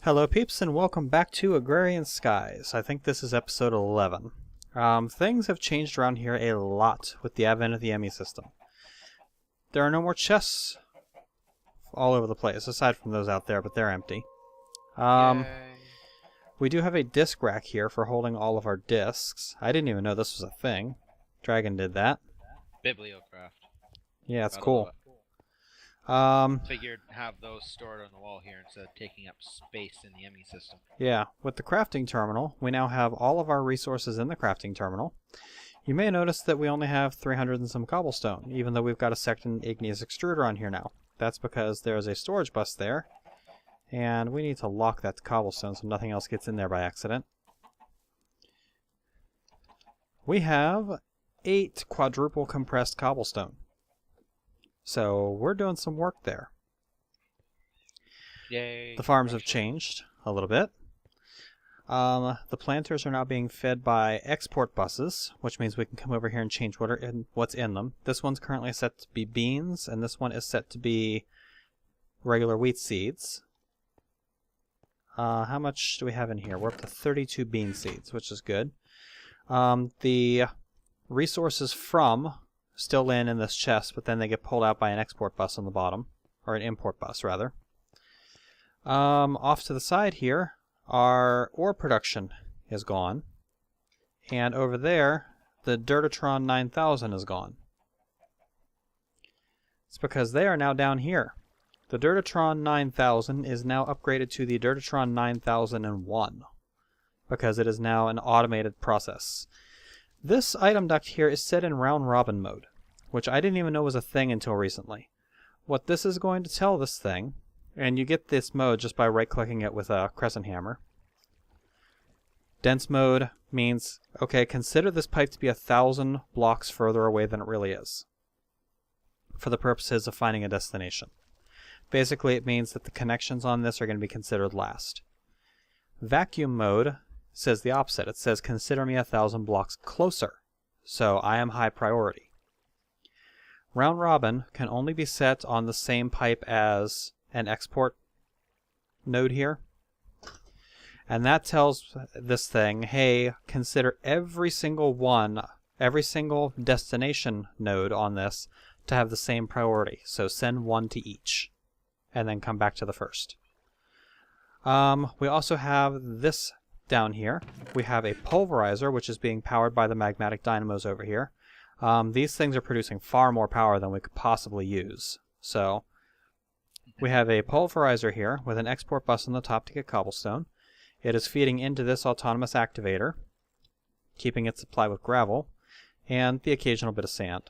Hello peeps and welcome back to Agrarian Skies. I think this is episode 11. Things have changed around here a lot with the advent of the ME system. There are no more chests all over the place, aside from those out there, but they're empty. We do have a disc rack here for holding all of our discs. I didn't even know this was a thing. Dragon did that. Bibliocraft. Yeah, it's Gotta cool. love it. Figured have those stored on the wall here instead of taking up space in the ME system. Yeah, with the crafting terminal, we now have all of our resources in the crafting terminal. You may notice that we only have 300 and some cobblestone, even though we've got a second igneous extruder on here now. That's because there's a storage bus there, and we need to lock that to cobblestone so nothing else gets in there by accident. We have 8 quadruple compressed cobblestone. So we're doing some work there. Yay. The farms have changed a little bit. The planters are now being fed by export buses, which means we can come over here and change what's in them. This one's currently set to be beans, and this one is set to be regular wheat seeds. How much do we have in here? We're up to 32 bean seeds, which is good. The resources from still in this chest, but then they get pulled out by an export bus on the bottom, or an import bus rather. Off to the side here, our ore production is gone, and over there the Dirtatron 9000 is gone. It's because they are now down here. The Dirtatron 9000 is now upgraded to the Dirtatron 9001 because it is now an automated process. This item duct here is set in round robin mode, which I didn't even know was a thing until recently. What this is going to tell this thing, and you get this mode just by right-clicking it with a crescent hammer. Dense mode means, okay, consider this pipe to be 1,000 blocks further away than it really is, for the purposes of finding a destination. Basically, it means that the connections on this are going to be considered last. Vacuum mode says the opposite. It says consider me 1,000 blocks closer, so I am high priority. Round robin can only be set on the same pipe as an export node here, and that tells this thing, hey, consider every single destination node on this to have the same priority, so send one to each and then come back to the first. We also have this down here. We have a pulverizer, which is being powered by the magmatic dynamos over here. These things are producing far more power than we could possibly use. So we have a pulverizer here with an export bus on the top to get cobblestone. It is feeding into this autonomous activator, keeping it supplied with gravel and the occasional bit of sand.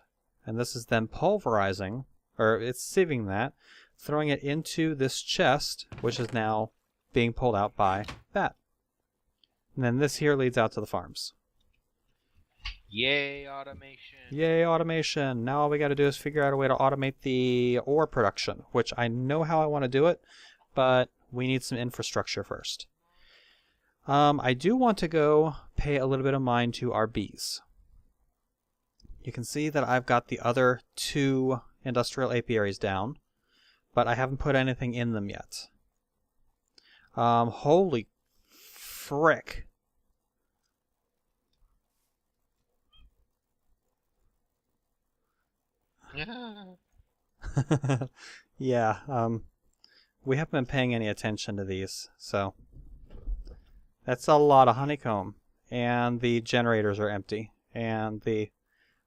And this is then pulverizing, or it's sieving that, throwing it into this chest, which is now being pulled out by that. And then this here leads out to the farms. Yay, automation. Yay, automation. Now all we got to do is figure out a way to automate the ore production, which I know how I want to do it, but we need some infrastructure first. I do want to go pay a little bit of mind to our bees. You can see that I've got the other 2 industrial apiaries down, but I haven't put anything in them yet. Holy frick. Yeah, we haven't been paying any attention to these, so that's a lot of honeycomb, and the generators are empty, and the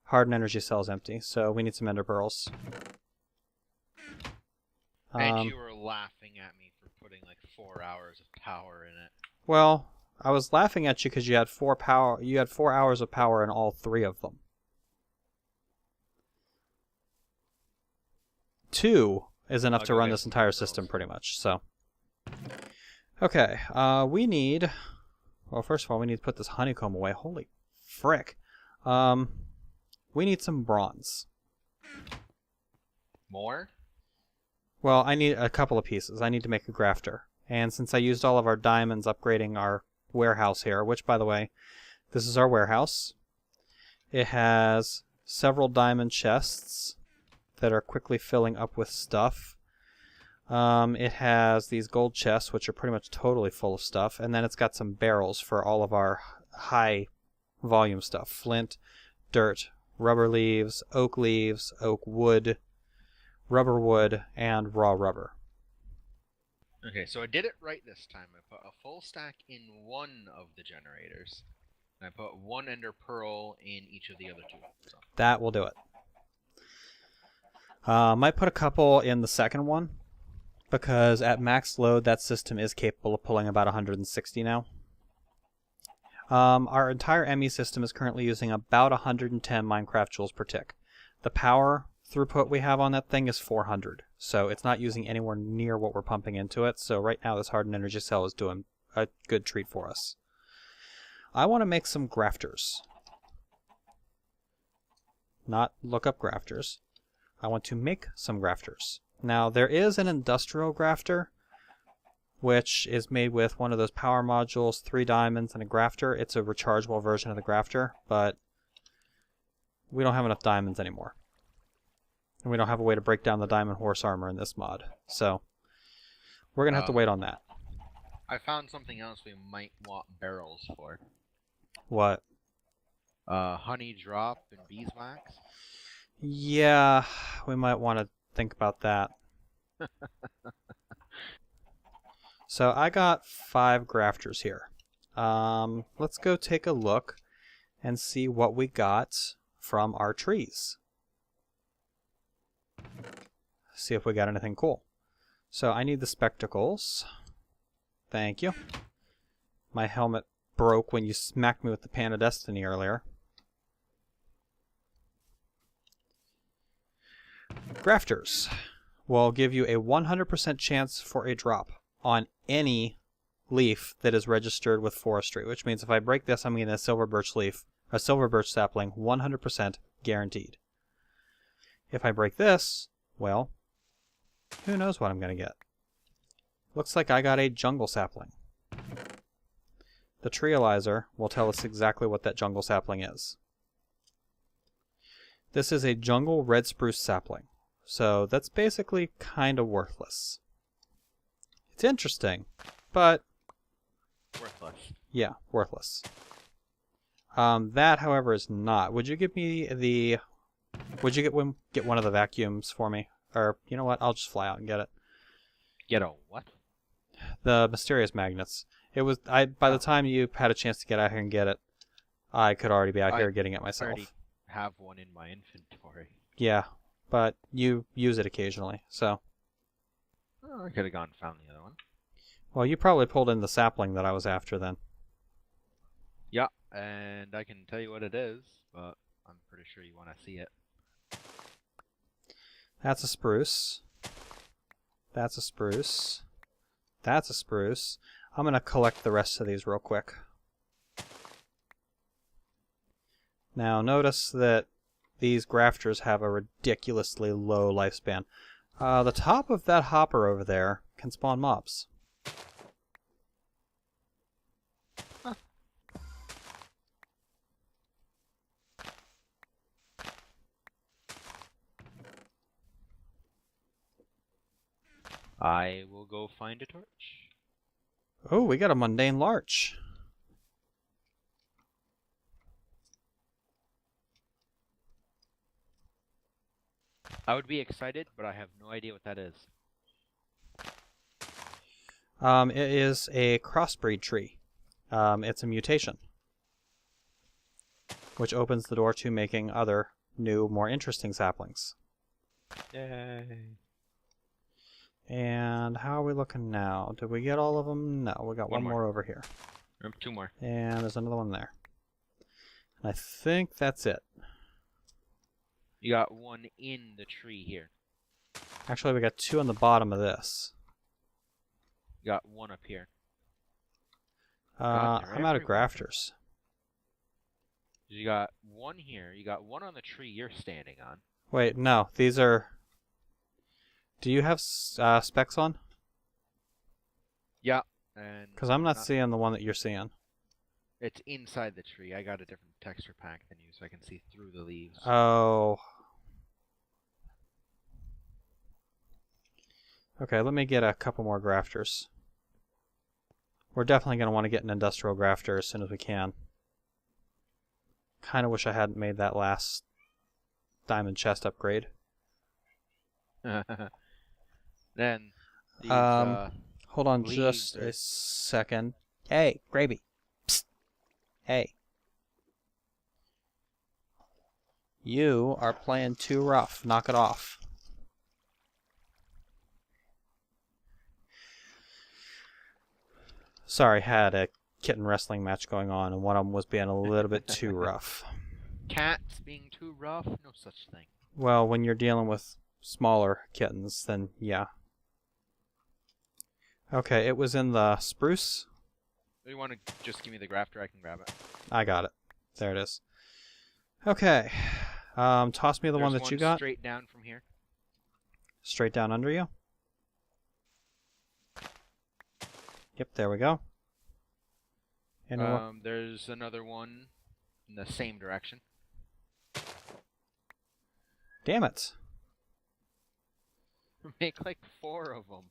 hardened energy cell is empty, so we need some ender pearls. And you were laughing at me for putting like 4 hours of power in it. Well, I was laughing at you because you had 4 hours of power in all 3 of them. 2 is enough to run this entire system pretty much, so. Okay, we need, well, first of all, we need to put this honeycomb away. Holy frick. We need some bronze. More? Well, I need a couple of pieces. I need to make a grafter. And since I used all of our diamonds upgrading our warehouse here, which, by the way, this is our warehouse. It has several diamond chests that are quickly filling up with stuff. It has these gold chests, which are pretty much totally full of stuff, and then it's got some barrels for all of our high volume stuff. Flint, dirt, rubber leaves, oak wood, rubber wood, and raw rubber. Okay, so I did it right this time. I put a full stack in one of the generators. And I put one ender pearl in each of the other two. So. That will do it. Might put a couple in the second one, because at max load, that system is capable of pulling about 160 now. Our entire ME system is currently using about 110 Minecraft joules per tick. The power throughput we have on that thing is 400, so it's not using anywhere near what we're pumping into it. So right now, this hardened energy cell is doing a good treat for us. I want to make some grafters. Not look up grafters. I want to make some grafters. Now, there is an industrial grafter, which is made with one of those power modules, 3 diamonds, and a grafter. It's a rechargeable version of the grafter, but we don't have enough diamonds anymore. And we don't have a way to break down the diamond horse armor in this mod. So, we're going to have to wait on that. I found something else we might want barrels for. What? Honey drop and beeswax. Yeah, we might want to think about that. So I got 5 grafters here. Let's go take a look and see what we got from our trees. See if we got anything cool. So I need the spectacles. Thank you. My helmet broke when you smacked me with the Pan of Destiny earlier. Grafters will give you a 100% chance for a drop on any leaf that is registered with forestry, which means if I break this, I'm getting a silver birch leaf, a silver birch sapling, 100% guaranteed. If I break this, well, who knows what I'm going to get. Looks like I got a jungle sapling. The Treealyzer will tell us exactly what that jungle sapling is. This is a jungle red spruce sapling, so that's basically kind of worthless. It's interesting, but... Worthless. Yeah, worthless. That, however, is not. Would you give me the... Would you get one of the vacuums for me? Or, you know what, I'll just fly out and get it. Get a what? The mysterious magnets. It was... By the time you had a chance to get out here and get it, I could already be out here getting it myself. Already have one in my inventory. Yeah, but you use it occasionally, so... Oh, I could have gone and found the other one. Well, you probably pulled in the sapling that I was after then. Yeah, and I can tell you what it is, but I'm pretty sure you want to see it. That's a spruce. That's a spruce. That's a spruce. I'm going to collect the rest of these real quick. Now, notice that these grafters have a ridiculously low lifespan. The top of that hopper over there can spawn mobs. Huh. I will go find a torch. Oh, we got a mundane larch. I would be excited, but I have no idea what that is. It is a crossbreed tree. It's a mutation, which opens the door to making other, new, more interesting saplings. Yay. And how are we looking now? Did we get all of them? No, we got one more over here. 2 more. And there's another one there. And I think that's it. You got one in the tree here. Actually, we got 2 on the bottom of this. You got one up here. I'm out of grafters. You got one here. You got one on the tree you're standing on. Wait, no. These are... Do you have specs on? Yeah. And Because I'm not seeing the one that you're seeing. It's inside the tree. I got a different texture pack than you, so I can see through the leaves. Oh. Okay, let me get a couple more grafters. We're definitely going to want to get an industrial grafter as soon as we can. Kind of wish I hadn't made that last diamond chest upgrade. Then these Hold on leaves just a second. Hey, Gravy. Psst. Hey. You are playing too rough. Knock it off. Sorry, had a kitten wrestling match going on, and one of them was being a little bit too rough. Cats being too rough? No such thing. Well, when you're dealing with smaller kittens, then yeah. Okay, it was in the spruce. If you want to just give me the grafter, I can grab it. I got it. There it is. Okay. Toss me the one that you got. Straight down from here. Straight down under you. Yep, there we go. And there's another one in the same direction. damn it. Make like 4 of them.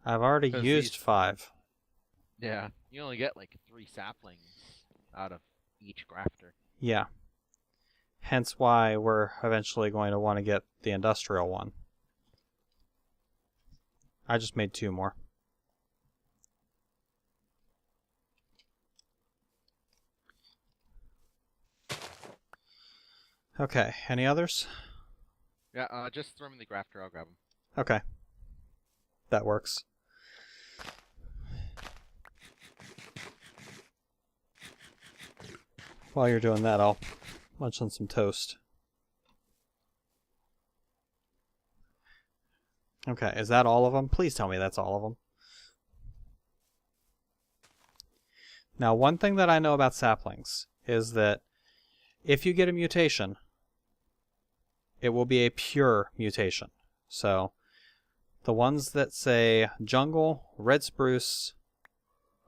I've already used 5. Yeah, you only get like 3 saplings out of each grafter. Yeah. Hence why we're eventually going to want to get the industrial one. I just made 2 more. Okay, any others? Yeah, just throw me the grafter, I'll grab them. Okay. That works. While you're doing that, I'll munch on some toast. Okay, is that all of them? Please tell me that's all of them. Now, one thing that I know about saplings is that if you get a mutation, it will be a pure mutation. So, the ones that say jungle, red spruce,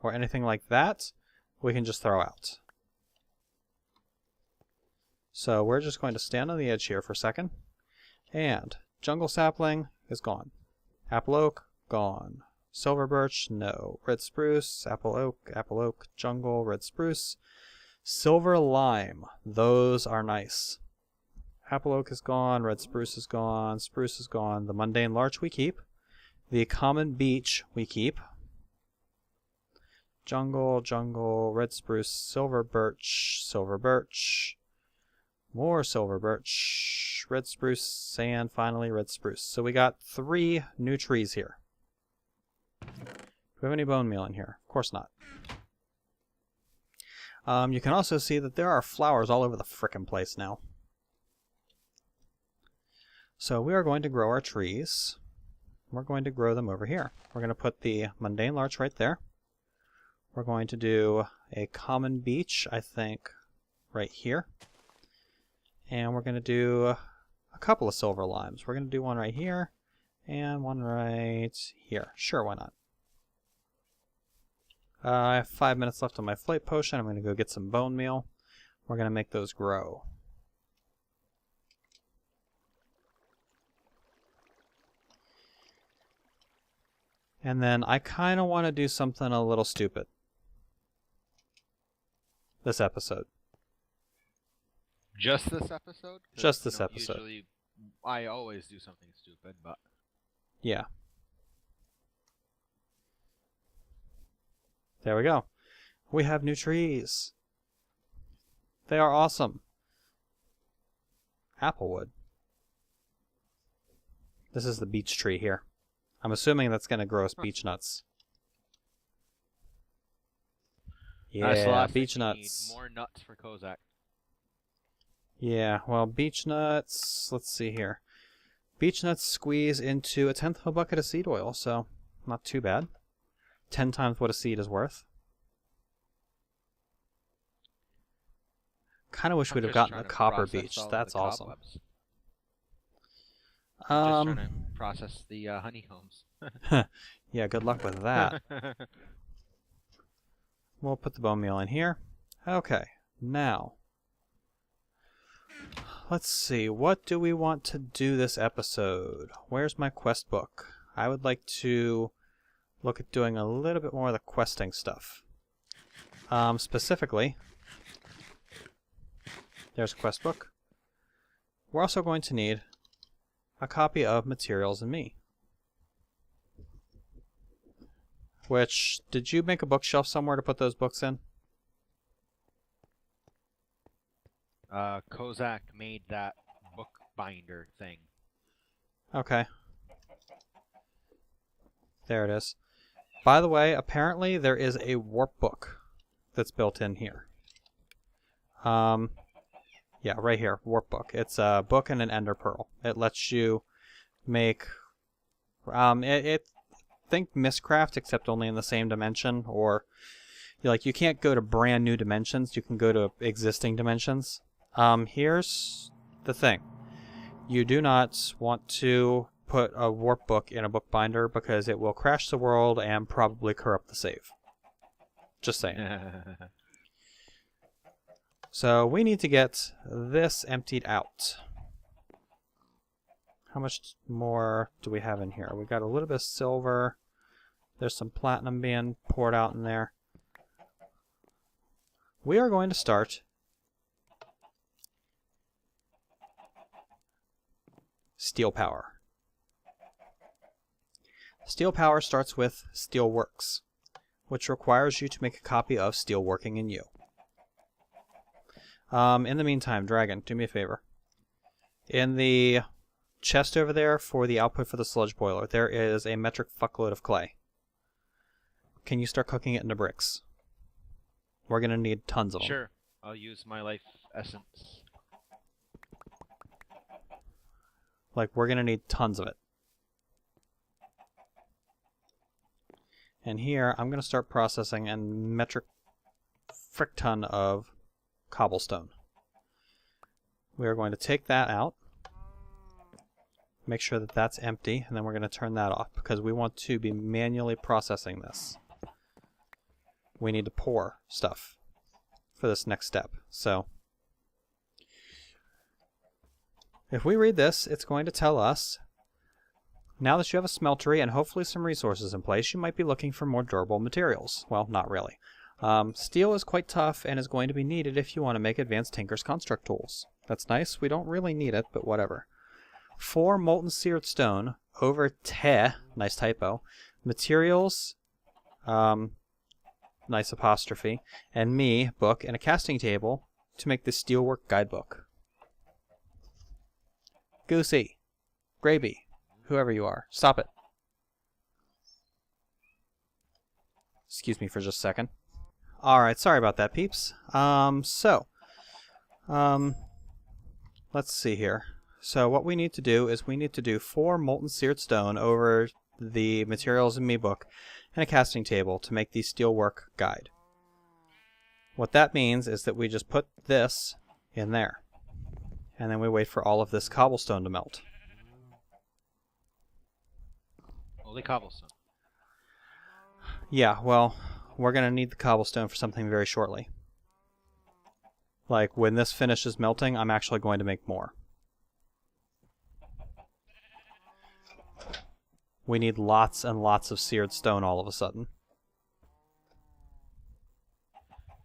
or anything like that, we can just throw out. So we're just going to stand on the edge here for a second. And jungle sapling is gone. Apple oak, gone. Silver birch, no. Red spruce, apple oak, jungle, red spruce. Silver lime, those are nice. Apple oak is gone, red spruce is gone, spruce is gone. The mundane larch we keep. The common beech we keep. Jungle, red spruce, silver birch. More silver birch, red spruce, and finally red spruce. So we got 3 new trees here. Do we have any bone meal in here? Of course not. You can also see that there are flowers all over the frickin' place now. So we are going to grow our trees. We're going to grow them over here. We're going to put the mundane larch right there. We're going to do a common beech, I think, right here. And we're going to do a couple of silver limes. We're going to do one right here and one right here. Sure, why not? I have 5 minutes left on my flight potion. I'm going to go get some bone meal. We're going to make those grow. And then I kind of want to do something a little stupid this episode. Just this episode? Just this episode. Usually, I always do something stupid, but... Yeah. There we go. We have new trees. They are awesome. Applewood. This is the beech tree here. I'm assuming that's going to grow us beech nuts. Yeah, beech nuts. Need more nuts for Kozak. Yeah, well, beech nuts, let's see here. Beech nuts squeeze into 1/10 of a bucket of seed oil, so not too bad. 10 times what a seed is worth. Kind of wish we'd have gotten a copper beech. That's awesome. Just trying to process the honeycombs. Yeah, good luck with that. We'll put the bone meal in here. Okay, now let's see. What do we want to do this episode? Where's my quest book? I would like to look at doing a little bit more of the questing stuff. Specifically, there's a quest book. We're also going to need a copy of Materials and Me. Which, did you make a bookshelf somewhere to put those books in? Kozak made that bookbinder thing. Okay. There it is. By the way, apparently there is a warp book that's built in here. Yeah, right here, warp book. It's a book and an ender pearl. It lets you make, think Mistcraft, except only in the same dimension, or you can't go to brand new dimensions, you can go to existing dimensions. Here's the thing. You do not want to put a warp book in a bookbinder because it will crash the world and probably corrupt the save. Just saying. So we need to get this emptied out. How much more do we have in here? We got a little bit of silver. There's some platinum being poured out in there. We are going to start steel power. Steel power starts with Steelworks, which requires you to make a copy of Steelworking in You. In the meantime, Dragon, do me a favor. In the chest over there for the output for the sludge boiler, there is a metric fuckload of clay. Can you start cooking it into bricks? We're going to need tons of them. Sure. I'll use my life essence. We're going to need tons of it. And here, I'm going to start processing a metric frick ton of cobblestone. We are going to take that out, make sure that that's empty, and then we're going to turn that off because we want to be manually processing this. We need to pour stuff for this next step. So, if we read this, it's going to tell us, now that you have a smeltery and hopefully some resources in place, you might be looking for more durable materials. Well, not really. Steel is quite tough and is going to be needed if you want to make advanced Tinker's Construct tools. That's nice. We don't really need it, but whatever. 4 molten seared stone over nice typo, materials, nice apostrophe, and me, book, and a casting table to make the steelwork guidebook. Goosey, Gravy, whoever you are, stop it. Excuse me for just a second. Alright, sorry about that, peeps. Let's see here. So what we need to do is we need to do 4 molten seared stone over the materials in me book and a casting table to make the steelwork guide. What that means is that we just put this in there. And then we wait for all of this cobblestone to melt. Only cobblestone. Yeah, well, we're going to need the cobblestone for something very shortly. When this finishes melting, I'm actually going to make more. We need lots and lots of seared stone all of a sudden.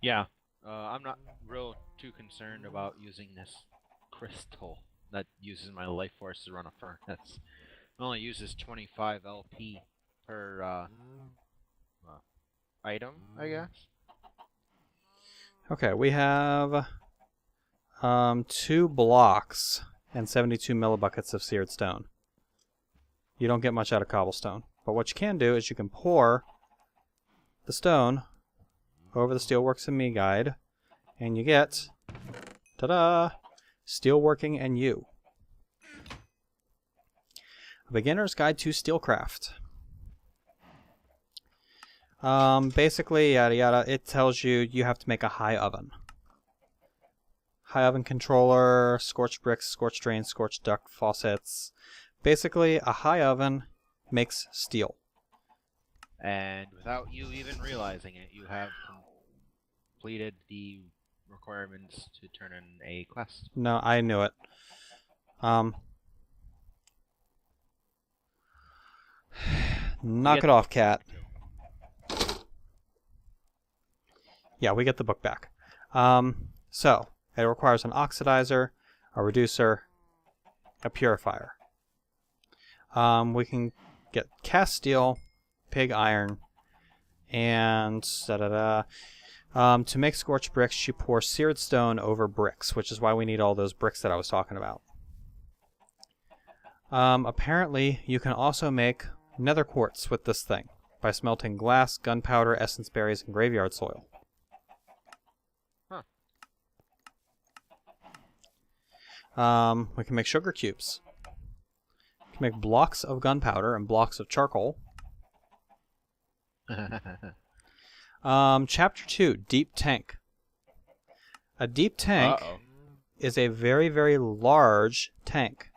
Yeah, I'm not real too concerned about using this crystal that uses my life force to run a furnace. It only uses 25 LP per item, I guess. Okay, we have 2 blocks and 72 millibuckets of seared stone. You don't get much out of cobblestone. But what you can do is you can pour the stone over the Steelworks and Me guide, and you get, ta-da, Steelworking and You. A Beginner's Guide to Steelcraft. Basically, yada yada, it tells you you have to make a high oven. High oven controller, scorched bricks, scorched drains, scorched duct faucets. Basically, a high oven makes steel. And without you even realizing it, you have completed the requirements to turn in a quest. No, I knew it. Knock it off, cat. Yeah, we get the book back. So, it requires an oxidizer, a reducer, a purifier. We can get cast steel, pig iron, and to make scorched bricks, you pour seared stone over bricks, which is why we need all those bricks that I was talking about. Apparently, you can also make nether quartz with this thing by smelting glass, gunpowder, essence berries, and graveyard soil. We can make sugar cubes. We can make blocks of gunpowder and blocks of charcoal. Chapter 2, Deep Tank. A deep tank is a very, very large tank.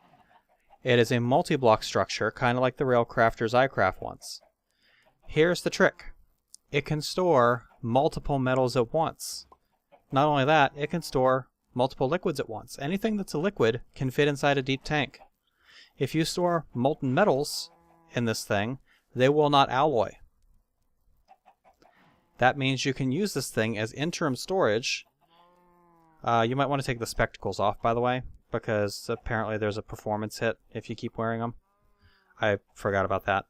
It is a multi-block structure, kind of like the Railcrafters iCraft ones. Here's the trick. It can store multiple metals at once. Not only that, it can store multiple liquids at once. Anything that's a liquid can fit inside a deep tank. If you store molten metals in this thing, they will not alloy. That means you can use this thing as interim storage. You might want to take the spectacles off, by the way, because apparently there's a performance hit if you keep wearing them. I forgot about that.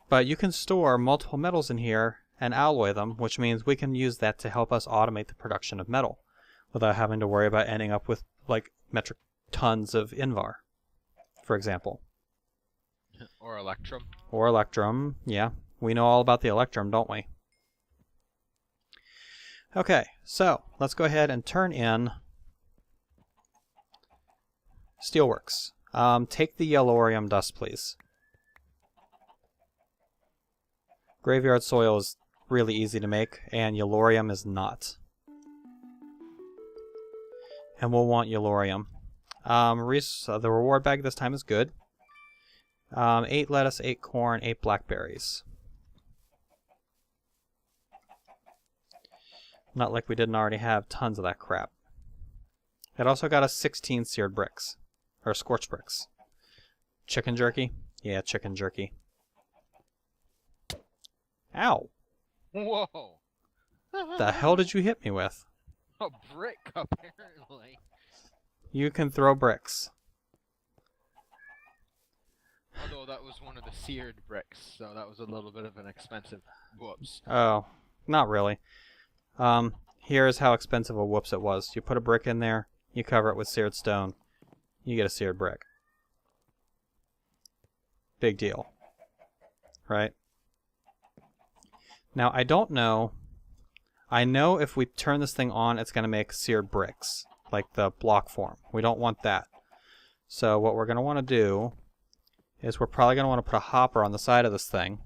But you can store multiple metals in here and alloy them, which means we can use that to help us automate the production of metal without having to worry about ending up with like metric tons of Invar, for example. Or Electrum. Or Electrum, yeah. We know all about the Electrum, don't we? Okay, so let's go ahead and turn in Steelworks. Take the Yellorium dust, please. Graveyard soil is really easy to make, and Yellorium is not. And we'll want Yellorium. The reward bag this time is good. 8 lettuce, 8 corn, 8 blackberries. Not like we didn't already have tons of that crap. It also got us 16 seared bricks. Or scorched bricks. Chicken jerky? Yeah, chicken jerky. Ow! Whoa! The hell did you hit me with? A brick, apparently. You can throw bricks. Although that was one of the seared bricks, so that was a little bit of an expensive whoops. Oh, not really. Here's how expensive a whoops it was. You put a brick in there, you cover it with seared stone, you get a seared brick. Big deal. Right? Now, I don't know. I know if we turn this thing on, it's going to make seared bricks, like the block form. We don't want that. So what we're going to want to do is we're probably going to want to put a hopper on the side of this thing.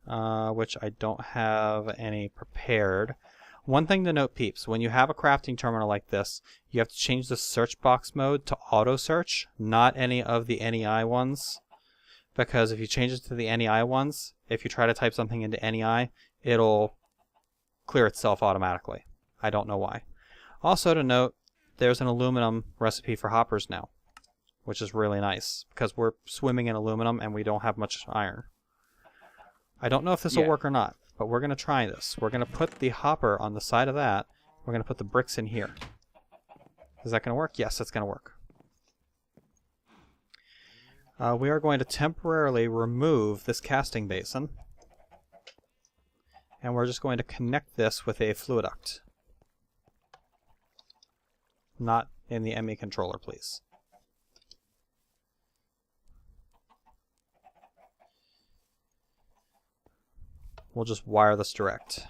Which I don't have any prepared. One thing to note, peeps, when you have a crafting terminal like this, you have to change the search box mode to auto search, not any of the NEI ones. Because if you change it to the NEI ones, if you try to type something into NEI, it'll clear itself automatically. I don't know why. Also to note, there's an aluminum recipe for hoppers now, which is really nice, because we're swimming in aluminum and we don't have much iron. I don't know if this will work or not, but we're going to try this. We're going to put the hopper on the side of that. We're going to put the bricks in here. Is that going to work? Yes, it's going to work. We are going to temporarily remove this casting basin. And we're just going to connect this with a fluiduct. Not in the ME controller, please. We'll just wire this direct.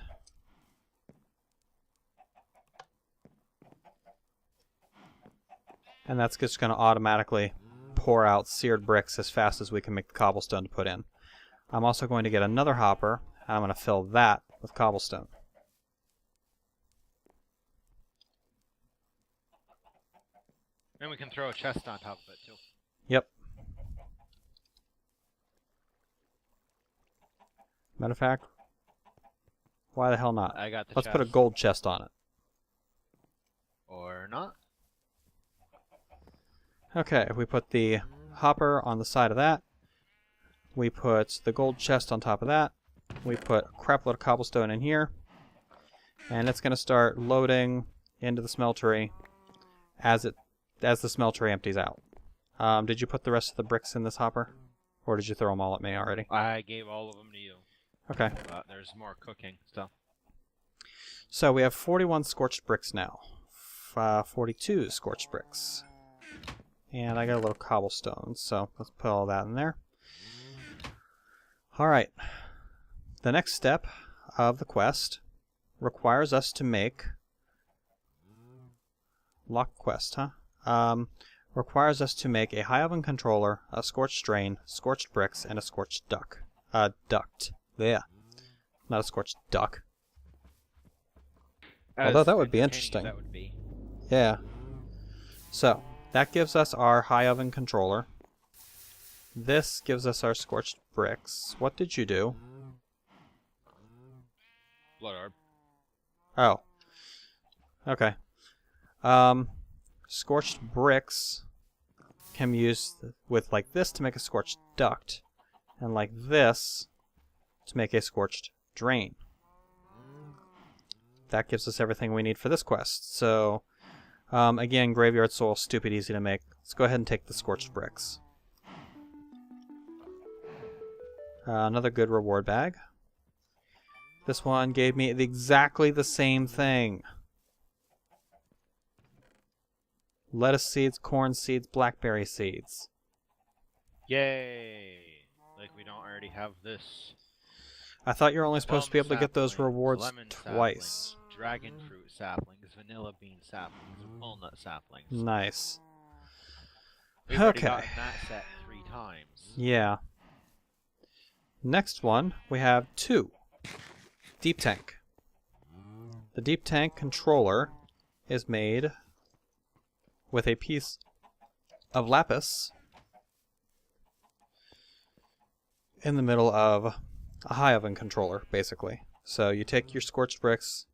And that's just going to automatically pour out seared bricks as fast as we can make the cobblestone to put in. I'm also going to get another hopper, and I'm going to fill that with cobblestone. And we can throw a chest on top of it, too. Yep. Matter of fact, why the hell not? I got the Let's chest. put a gold chest on it. Or not. Okay, we put the hopper on the side of that. We put the gold chest on top of that. We put a crap load of cobblestone in here. And it's going to start loading into the smeltery as the smeltery empties out. Did you put the rest of the bricks in this hopper? Or did you throw them all at me already? I gave all of them to you. Okay. But there's more cooking stuff. So we have 41 scorched bricks now. 42 scorched bricks. And I got a little cobblestone, so let's put all that in there. Alright. The next step of the quest requires us to make... Lock quest, huh? Requires us to make a high oven controller, a scorched drain, scorched bricks, and a scorched duct. Yeah. Not a scorched duck. Although that would be interesting. That would be. Yeah. So, that gives us our high oven controller. This gives us our scorched bricks. What did you do? Blood orb. Oh. Okay. Scorched bricks can be used with like this to make a scorched duct, and like this to make a scorched drain. That gives us everything we need for this quest. So, again, graveyard soul, stupid easy to make. Let's go ahead and take the scorched bricks. Another good reward bag. This one gave me exactly the same thing. Lettuce seeds, corn seeds, blackberry seeds. Yay! Like we don't already have this. I thought you were only supposed to be able to get those Saplings, rewards lemon twice. Saplings, dragon fruit saplings, vanilla bean saplings, and walnut saplings. Nice. We've already Okay. gotten that set 3 times. Yeah. Next one, we have 2. Deep tank. The deep tank controller is made with a piece of lapis in the middle of a high oven controller, basically. So you take your scorched bricks,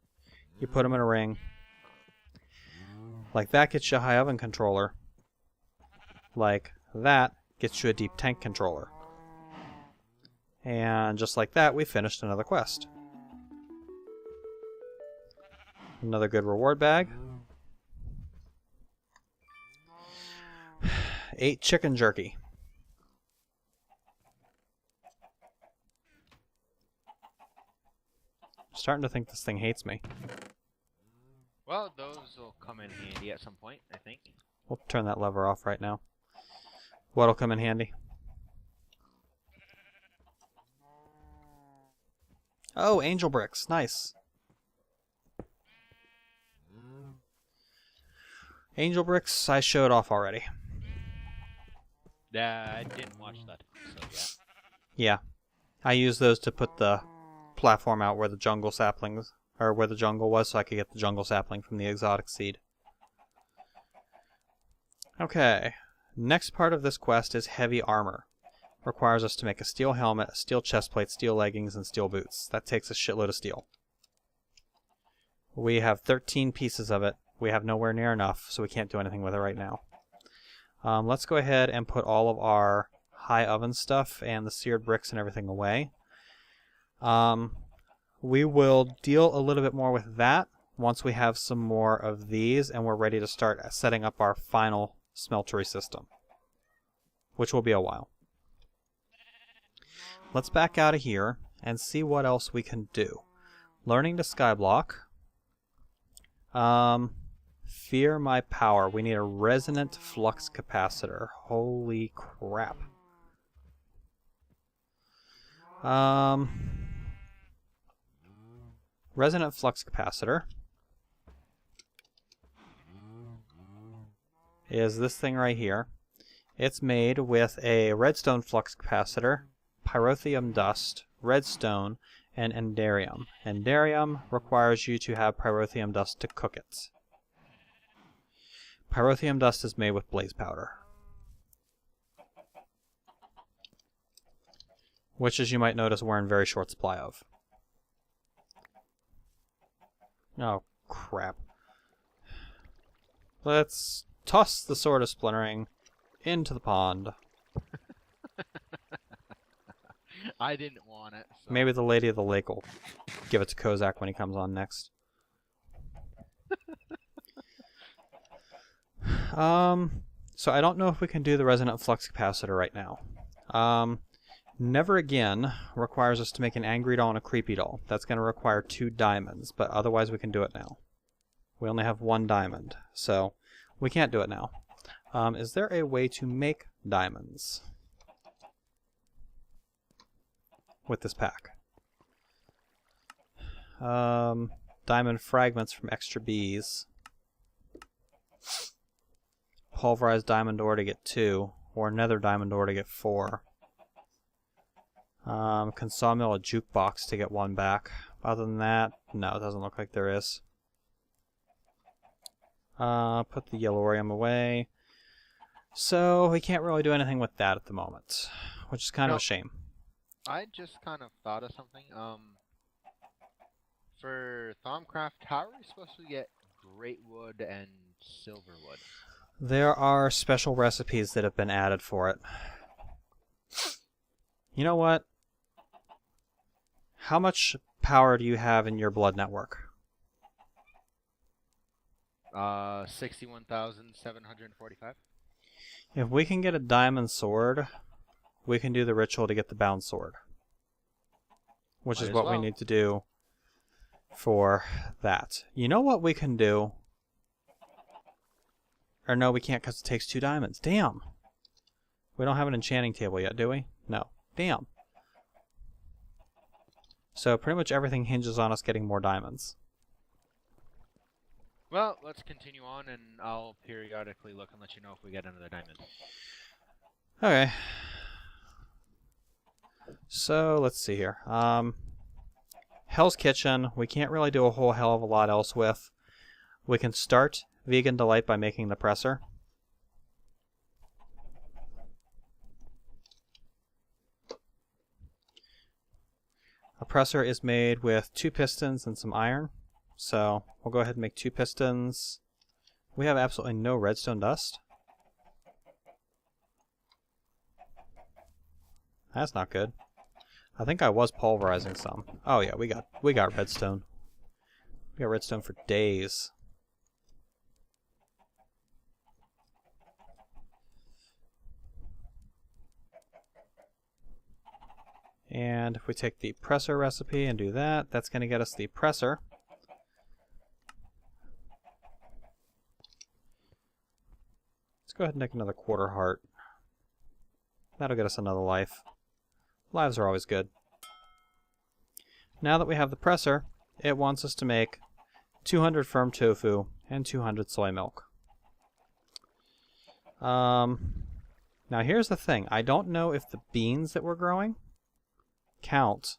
you put them in a ring. Like that gets you a high oven controller. Like that gets you a deep tank controller. And just like that, we finished another quest. Another good reward bag. 8 chicken jerky. I'm starting to think this thing hates me. Well, those will come in handy at some point, I think. We'll turn that lever off right now. What'll come in handy? Oh, angel bricks. Nice. Angel bricks I showed off already. Yeah, I didn't watch that episode yet. Yeah. I used those to put the platform out where the jungle saplings, or where the jungle was, so I could get the jungle sapling from the exotic seed. Okay. Next part of this quest is heavy armor. Requires us to make a steel helmet, a steel chestplate, steel leggings, and steel boots. That takes a shitload of steel. We have 13 pieces of it. We have nowhere near enough, so we can't do anything with it right now. Let's go ahead and put all of our high oven stuff and the seared bricks and everything away. We will deal a little bit more with that once we have some more of these and we're ready to start setting up our final smeltery system, which will be a while. Let's back out of here and see what else we can do. Learning to skyblock. Fear my power. We need a resonant flux capacitor. Holy crap. Resonant flux capacitor is this thing right here. It's made with a redstone flux capacitor, pyrotheum dust, redstone, and enderium. Enderium requires you to have pyrotheum dust to cook it. Pyrotheum dust is made with blaze powder. which, as you might notice, we're in very short supply of. Oh, crap. Let's toss the Sword of Splintering into the pond. I didn't want it. So. Maybe the Lady of the Lake will give it to Kozak when he comes on next. So I don't know if we can do the Resonant Flux Capacitor right now. Never Again requires us to make an Angry Doll and a Creepy Doll. That's going to require 2 diamonds, but otherwise we can do it now. We only have 1 diamond, so we can't do it now. Is there a way to make diamonds with this pack? Diamond fragments from extra bees. Pulverized diamond ore to get 2, or nether diamond ore to get 4. Can sawmill a jukebox to get 1 back. Other than that, no, it doesn't look like there is. Put the yellorium away. So we can't really do anything with that at the moment, which is kind of a shame. I just kind of thought of something. For Thaumcraft, how are we supposed to get great wood and silver wood? There are special recipes that have been added for it. You know what? How much power do you have in your blood network? 61,745. If we can get a diamond sword, we can do the ritual to get the bound sword. Which is what we need to do for that. You know what we can do? Or no, we can't because it takes 2 diamonds. Damn! We don't have an enchanting table yet, do we? No. Damn. So pretty much everything hinges on us getting more diamonds. Well, let's continue on, and I'll periodically look and let you know if we get another diamond. Okay. So, let's see here. Hell's Kitchen, we can't really do a whole hell of a lot else with. We can start Vegan Delight by making the presser. A presser is made with 2 pistons and some iron. So we'll go ahead and make 2 pistons. We have absolutely no redstone dust. That's not good. I think I was pulverizing some. Oh yeah, we got redstone. We got redstone for days. And if we take the presser recipe and do that, that's going to get us the presser. Let's go ahead and make another quarter heart. That'll get us another life. Lives are always good. Now that we have the presser, it wants us to make 200 firm tofu and 200 soy milk. Now here's the thing. I don't know if the beans that we're growing count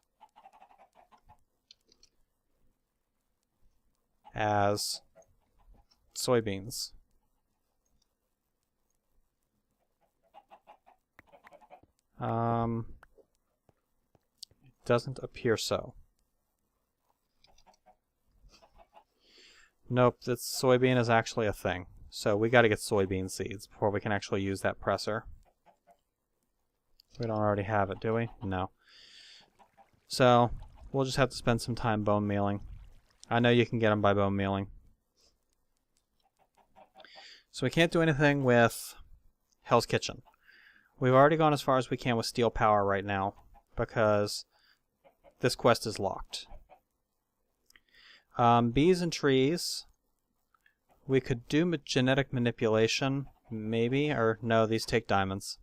as soybeans. It doesn't appear so. Nope, this soybean is actually a thing. So we gotta get soybean seeds before we can actually use that presser. We don't already have it, do we? No. So, we'll just have to spend some time bone mealing. I know you can get them by bone mealing. So we can't do anything with Hell's Kitchen. We've already gone as far as we can with steel power right now, because this quest is locked. Bees and trees. We could do genetic manipulation, maybe, or no, these take diamonds.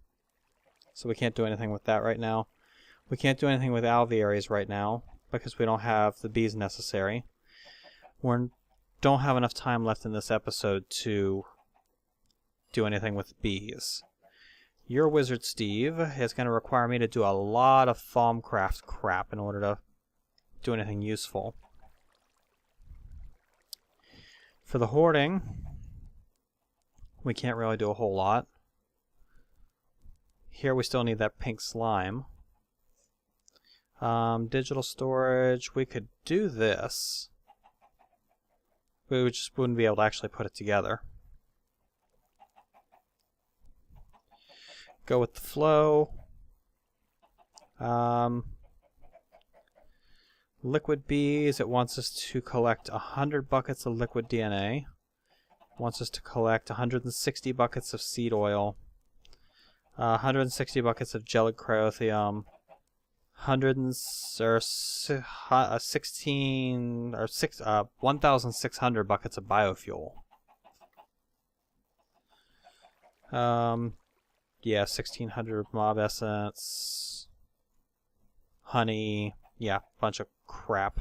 So we can't do anything with that right now. We can't do anything with alvearies right now, because we don't have the bees necessary. We don't have enough time left in this episode to do anything with bees. Your Wizard Steve is going to require me to do a lot of Thaumcraft crap in order to do anything useful. For the hoarding, we can't really do a whole lot. Here we still need that pink slime. Digital storage, we could do this. We just wouldn't be able to actually put it together. Go with the flow. Liquid bees, it wants us to collect 100 buckets of liquid DNA. It wants us to collect 160 buckets of seed oil. 160 buckets of gelid cryotheum. 1,600 buckets of biofuel. Yeah, 1,600 mob essence, honey, yeah, bunch of crap.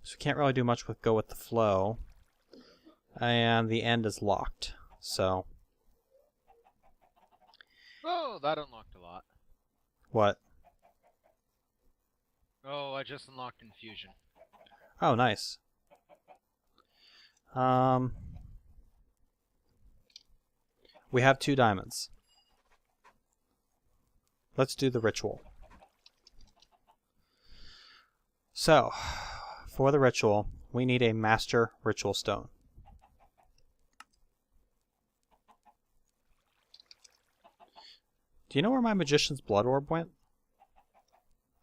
So we can't really do much with go with the flow, and the end is locked. So. Oh, that unlocked a lot. What? Oh, I just unlocked infusion. Oh, nice. We have 2 diamonds. Let's do the ritual. So, for the ritual, we need a master ritual stone. Do you know where my magician's blood orb went?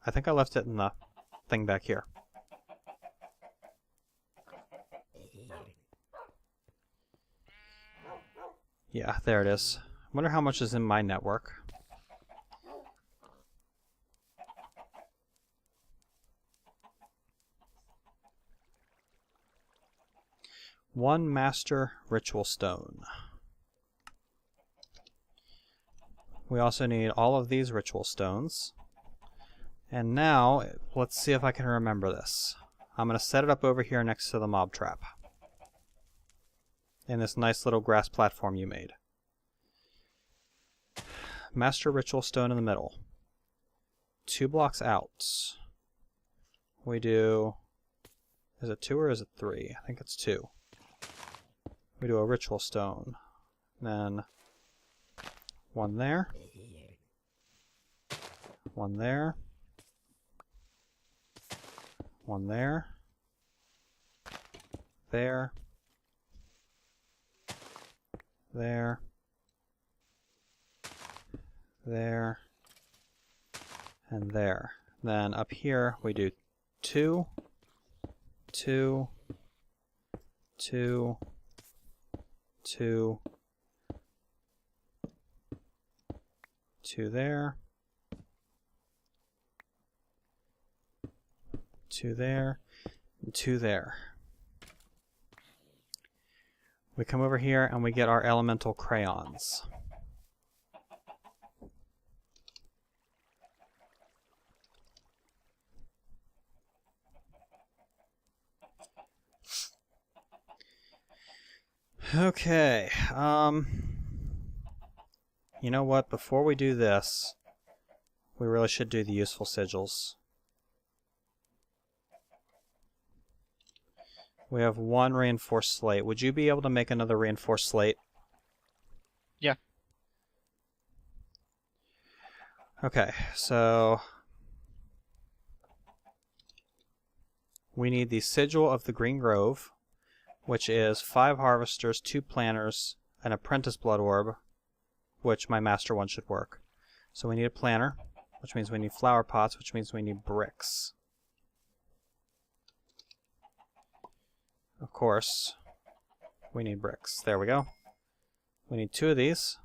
I think I left it in the thing back here. Yeah, there it is. Wonder how much is in my network. One master ritual stone. We also need all of these ritual stones. And now, let's see if I can remember this. I'm going to set it up over here next to the mob trap. In this nice little grass platform you made. Master ritual stone in the middle. 2 blocks out. We do... Is it 2 or is it 3? I think it's 2. We do a ritual stone. Then... 1 there. 1 there. 1 there. There. There. There. And there. Then up here we do 2, 2, 2, 2, 2 there, 2 there, and 2 there. We come over here and we get our elemental crayons. Okay, you know what, before we do this, we really should do the useful sigils. We have 1 reinforced slate. Would you be able to make another reinforced slate? Yeah. Okay, so we need the sigil of the Green Grove, which is 5 harvesters, 2 planters, an apprentice blood orb, which my master one should work. So we need a planter, which means we need flower pots, which means we need bricks. Of course, we need bricks. There we go. We need 2 of these.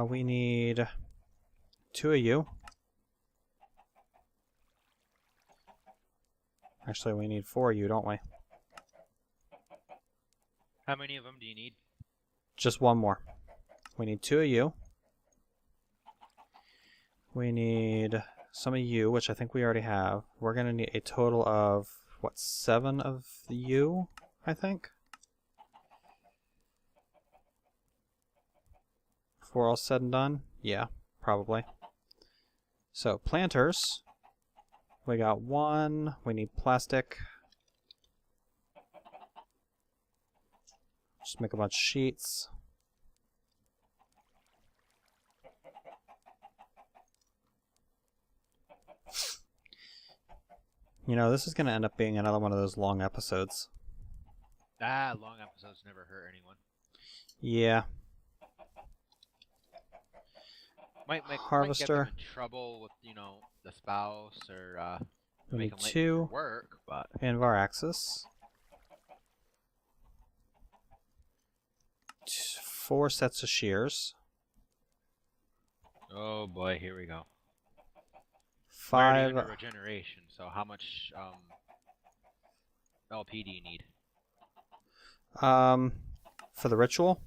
We need 2 of you. Actually, we need 4 of you, don't we? How many of them do you need? Just 1 more. We need 2 of you. We need some of you, which I think we already have. We're going to need a total of, what, 7 of you, I think? Before all said and done? Yeah, probably. So, planters. We got 1. We need plastic. Just make a bunch of sheets. You know, this is going to end up being another one of those long episodes. Ah, long episodes never hurt anyone. Yeah. Might Harvester. get them in trouble with, you know, the spouse or We make need them late 2 for work, but Invar axes. 4 sets of shears. oh boy, here we go. 5 under regeneration. So how much LP do you need? for the ritual.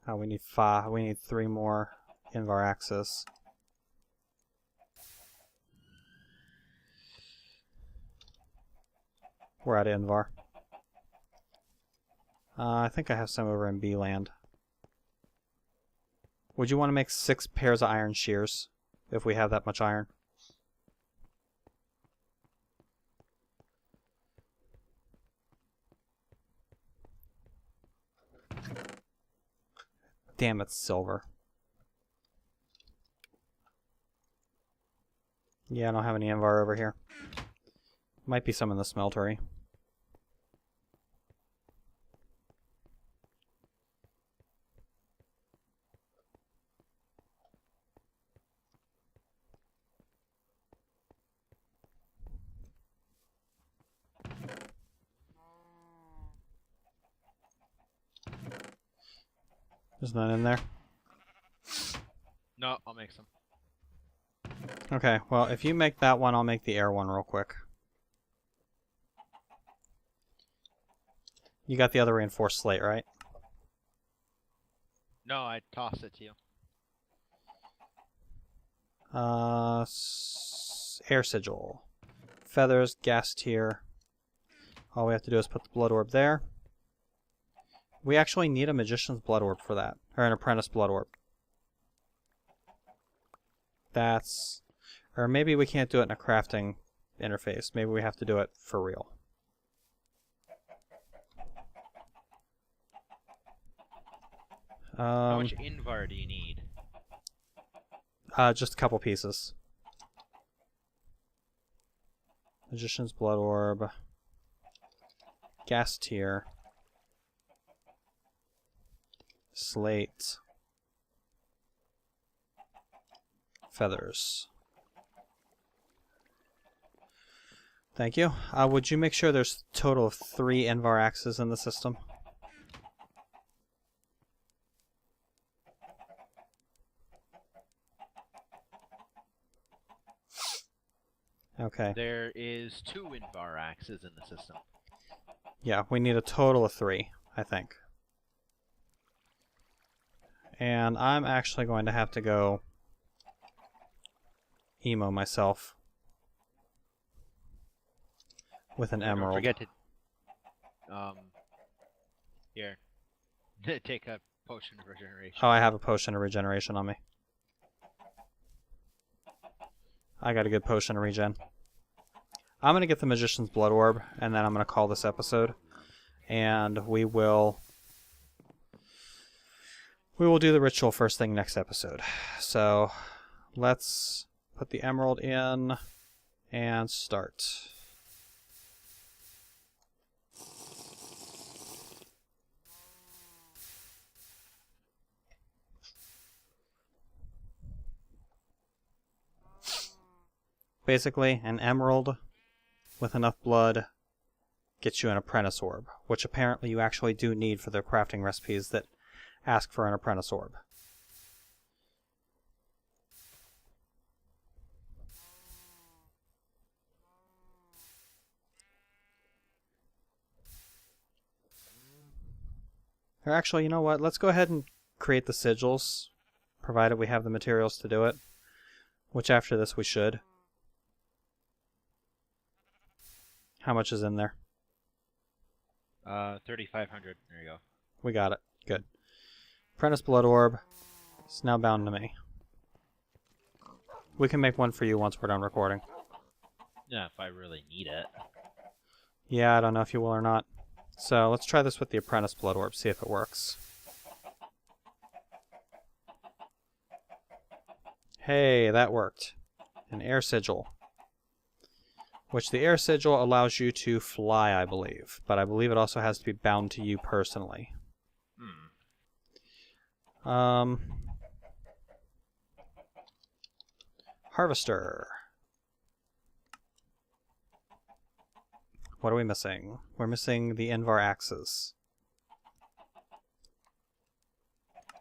We need 5. We need 3 more Invar axes. We're at Invar. I think I have some over in B land. Would you want to make 6 pairs of iron shears if we have that much iron? Damn, it's silver. Yeah, I don't have any Invar over here. Might be some in the smeltery. There's none in there? No, I'll make some. Okay, well, if you make that one, I'll make the air one real quick. You got the other reinforced slate, right? No, I toss it to you. Air sigil. Feathers, gas tier. All we have to do is put the blood orb there. We actually need a magician's blood orb for that. Or an apprentice blood orb. That's... Or maybe we can't do it in a crafting interface. Maybe we have to do it for real. How much Invar do you need? Just a couple pieces. Magician's blood orb. Gas tier. Slate. Feathers. Thank you. Would you make sure there's a total of 3 Invar axes in the system? Okay. There is 2 Invar axes in the system. Yeah, we need a total of 3, I think. And I'm actually going to have to go emo myself with an emerald. Don't forget to here. Take a potion of regeneration. Oh, I have a potion of regeneration on me. I got a good potion of regen. I'm going to get the Magician's Blood Orb, and then I'm going to call this episode. And we will do the ritual first thing next episode. So, let's put the emerald in and start. Basically, an emerald with enough blood gets you an apprentice orb, which apparently you actually do need for the crafting recipes that ask for an apprentice orb. Or actually, you know what? Let's go ahead and create the sigils, provided we have the materials to do it, which after this we should. How much is in there? 3,500. There you go. We got it. Good. Apprentice Blood Orb. It's now bound to me. We can make one for you once we're done recording. Yeah, if I really need it. Yeah, I don't know if you will or not. So let's try this with the Apprentice Blood Orb, see if it works. Hey, that worked. An Air Sigil. Which the Air Sigil allows you to fly, I believe. But I believe it also has to be bound to you personally. Harvester. What are we missing? We're missing the Invar axes.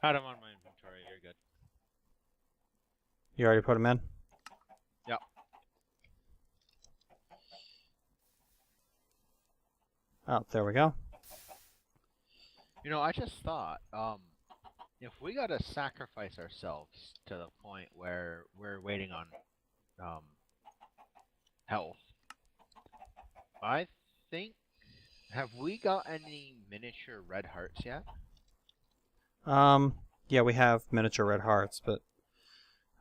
Had them on my inventory. You're good. You already put them in? Yep. Oh, there we go. You know, I just thought, if we gotta sacrifice ourselves to the point where we're waiting on, health, I think, have we got any miniature red hearts yet? Yeah, we have miniature red hearts, but...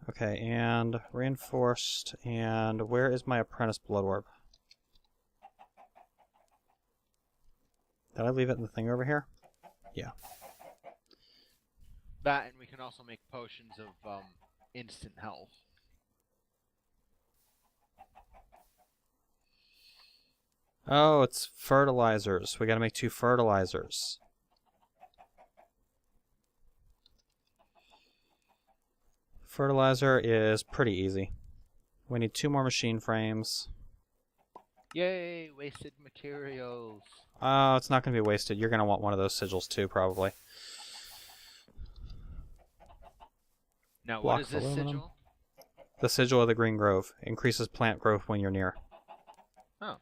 Okay, and reinforced, and where is my Apprentice Blood Orb? Did I leave it in the thing over here? Yeah. That, and we can also make potions of, instant health. Oh, it's fertilizers. We gotta make 2 fertilizers. Fertilizer is pretty easy. We need 2 more machine frames. Yay, wasted materials. Oh, it's not gonna be wasted. You're gonna want one of those sigils too, probably. Now, Block what is this aluminum. sigil? The Sigil of the Green Grove. Increases plant growth when you're near. Oh.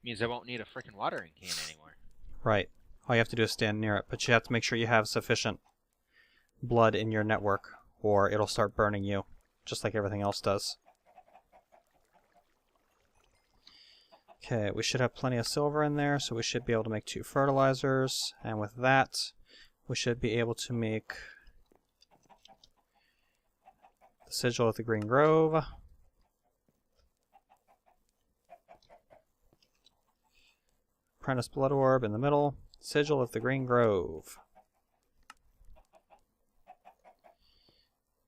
Means I won't need a frickin' watering can anymore. Right. All you have to do is stand near it, but you have to make sure you have sufficient blood in your network, or it'll start burning you, just like everything else does. Okay, we should have plenty of silver in there, so we should be able to make 2 fertilizers, and with that, we should be able to make the Sigil of the Green Grove. Apprentice Blood Orb in the middle. Sigil of the Green Grove.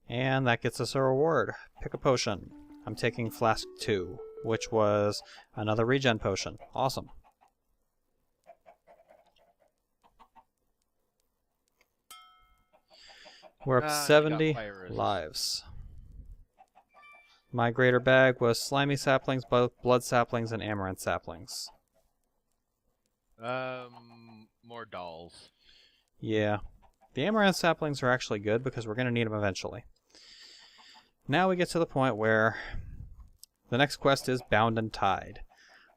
And that gets us a reward. Pick a potion. I'm taking Flask 2, which was another regen potion. Awesome. We're up 70 lives. My greater bag was slimy saplings, blood saplings, and amaranth saplings. More dolls. Yeah. The amaranth saplings are actually good because we're going to need them eventually. Now we get to the point where the next quest is Bound and Tied.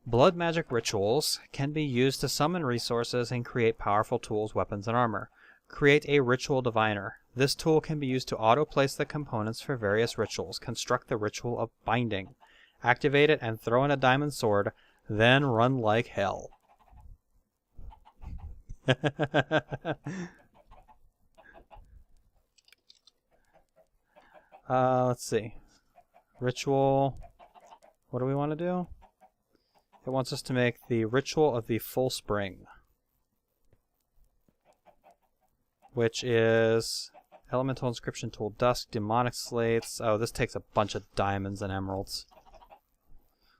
Blood magic rituals can be used to summon resources and create powerful tools, weapons, and armor. Create a ritual diviner. This tool can be used to auto-place the components for various rituals. Construct the ritual of binding. Activate it and throw in a diamond sword, then run like hell. Let's see. Ritual. What do we want to do? It wants us to make the Ritual of the Full Spring, which is Elemental Inscription Tool, Dusk, Demonic Slates. Oh, this takes a bunch of diamonds and emeralds.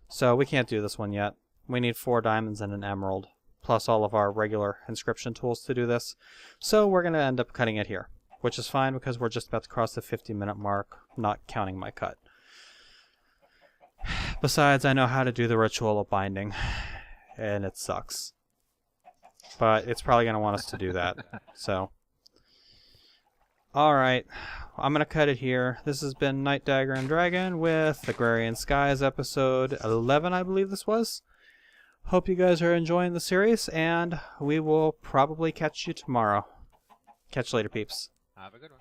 So we can't do this one yet. We need 4 diamonds and an emerald, plus all of our regular inscription tools to do this. So we're going to end up cutting it here, which is fine because we're just about to cross the 50-minute mark, not counting my cut. Besides, I know how to do the Ritual of Binding, and it sucks. But it's probably going to want us to do that, so... Alright, I'm going to cut it here. This has been Night Dagger and Dragon with Agrarian Skies episode 11, I believe this was. Hope you guys are enjoying the series, and we will probably catch you tomorrow. Catch you later, peeps. Have a good one.